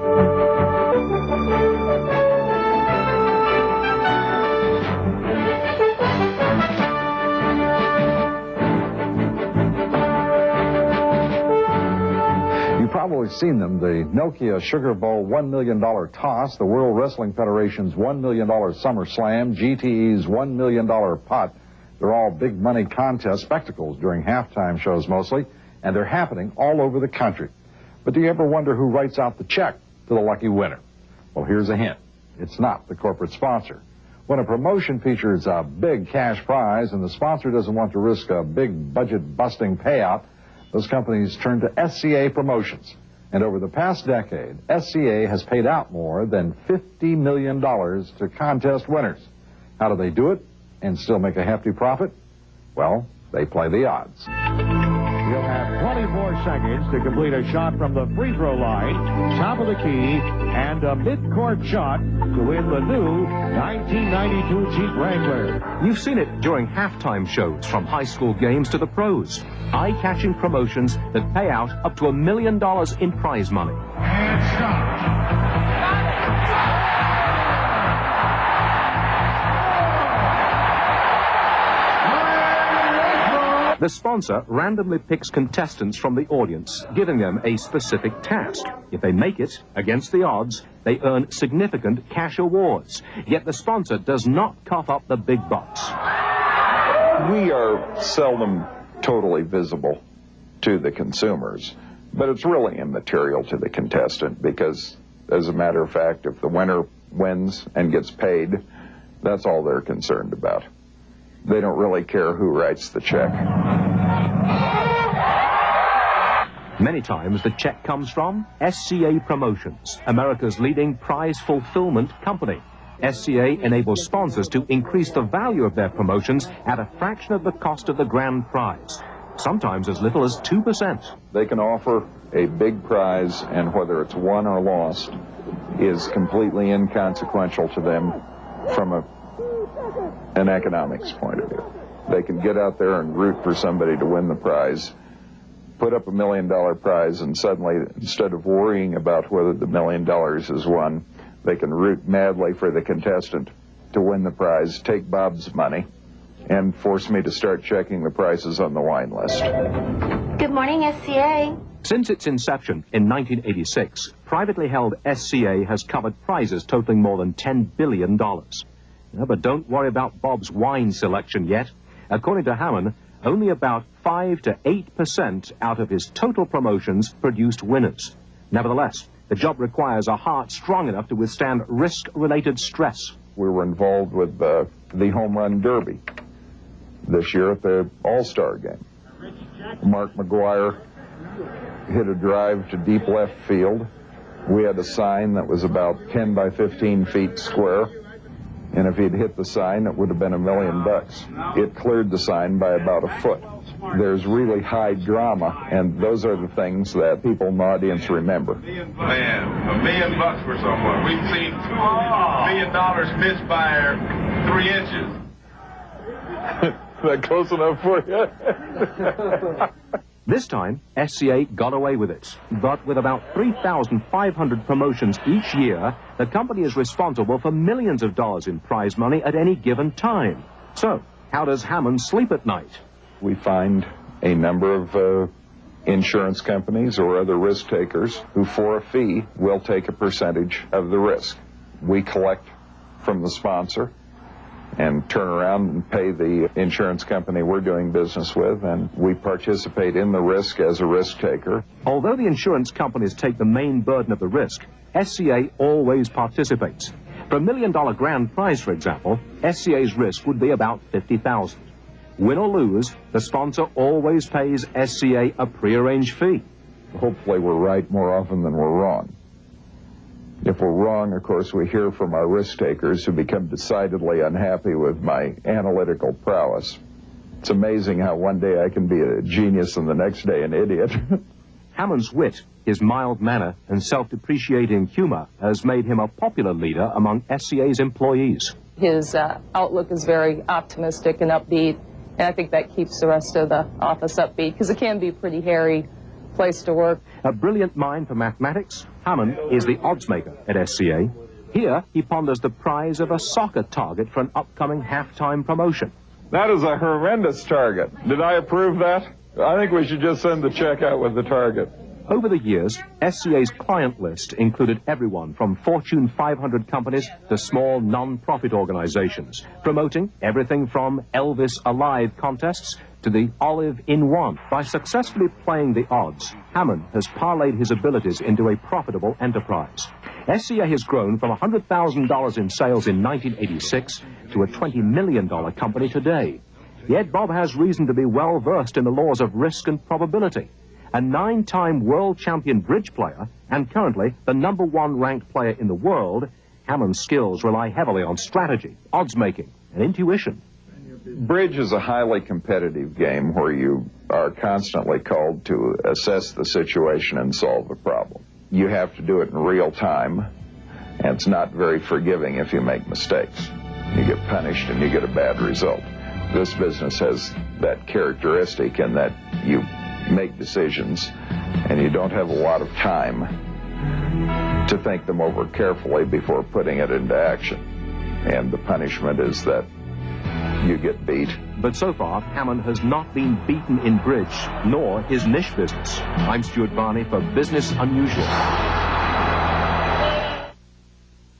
You've probably seen them, the Nokia Sugar Bowl $1 million toss, the World Wrestling Federation's $1 million Summer Slam, GTE's $1 million pot. They're all big money contest spectacles during halftime shows mostly, and they're happening all over the country. But do you ever wonder who writes out the check to the lucky winner? Well, here's a hint. It's not the corporate sponsor. When a promotion features a big cash prize and the sponsor doesn't want to risk a big budget-busting payout, those companies turn to SCA Promotions. And over the past decade, SCA has paid out more than $50 million to contest winners. How do they do it and still make a hefty profit? Well, they play the odds. You'll have 24 seconds to complete a shot from the free throw line, top of the key, and a mid-court shot to win the new 1992 Jeep Wrangler. You've seen it during halftime shows, from high school games to the pros. Eye-catching promotions that pay out up to $1 million in prize money. And shot. The sponsor randomly picks contestants from the audience, giving them a specific task. If they make it, against the odds, they earn significant cash awards. Yet the sponsor does not cough up the big bucks. We are seldom totally visible to the consumers, but it's really immaterial to the contestant because, as a matter of fact, if the winner wins and gets paid, that's all they're concerned about. They don't really care who writes the check. Many times the check comes from SCA Promotions, America's leading prize fulfillment company. SCA enables sponsors to increase the value of their promotions at a fraction of the cost of the grand prize, sometimes as little as 2%. They can offer a big prize, and whether it's won or lost is completely inconsequential to them from an economics point of view. They can get out there and root for somebody to win the prize, put up $1 million prize, and suddenly, instead of worrying about whether the $1 million is won, they can root madly for the contestant to win the prize, take Bob's money, and force me to start checking the prices on the wine list. Good morning, SCA. Since its inception in 1986, privately held SCA has covered prizes totaling more than $10 billion. But don't worry about Bob's wine selection yet. According to Hammond, only about 5 to 8% out of his total promotions produced winners. Nevertheless, the job requires a heart strong enough to withstand risk-related stress. We were involved with the Home Run Derby this year at the All-Star game. Mark McGuire hit a drive to deep left field. We had a sign that was about 10 by 15 feet square. And if he'd hit the sign, it would have been $1 million. It cleared the sign by about a foot. There's really high drama, and those are the things that people in the audience remember. Man, $1 million for someone. We've seen $2 million missed by 3 inches. Is that close enough for you? This time, SCA got away with it. But with about 3,500 promotions each year, the company is responsible for millions of dollars in prize money at any given time. So, how does Hammond sleep at night? We find a number of insurance companies or other risk takers who, for a fee, will take a percentage of the risk. We collect from the sponsor and turn around and pay the insurance company we're doing business with, and we participate in the risk as a risk taker. Although the insurance companies take the main burden of the risk, SCA always participates. For $1 million grand prize, for example, SCA's risk would be about $50,000. Win or lose, the sponsor always pays SCA a prearranged fee. Hopefully we're right more often than we're wrong. If we're wrong, of course, we hear from our risk takers who become decidedly unhappy with my analytical prowess. It's amazing how one day I can be a genius and the next day an idiot. Hammond's wit, his mild manner, and self-depreciating humor has made him a popular leader among SCA's employees. His outlook is very optimistic and upbeat, and I think that keeps the rest of the office upbeat, because it can be a pretty hairy place to work. A brilliant mind for mathematics, Hammond is the odds maker at SCA. Here, he ponders the prize of a soccer target for an upcoming halftime promotion. That is a horrendous target. Did I approve that? I think we should just send the check out with the target. Over the years, SCA's client list included everyone from Fortune 500 companies to small non-profit organizations, promoting everything from Elvis Alive contests to the Olive in One. By successfully playing the odds, Hammond has parlayed his abilities into a profitable enterprise. SCA has grown from $100,000 in sales in 1986 to a $20 million company today. Yet Bob has reason to be well versed in the laws of risk and probability. A 9-time world champion bridge player and currently the #1 ranked player in the world, Hammond's skills rely heavily on strategy, odds making, and intuition. Bridge is a highly competitive game where you are constantly called to assess the situation and solve a problem. You have to do it in real time, and it's not very forgiving if you make mistakes. You get punished and you get a bad result. This business has that characteristic in that you make decisions and you don't have a lot of time to think them over carefully before putting it into action. And the punishment is that you get beat. But so far, Hammond has not been beaten in bridge, nor his niche business. I'm Stuart Barney for Business Unusual.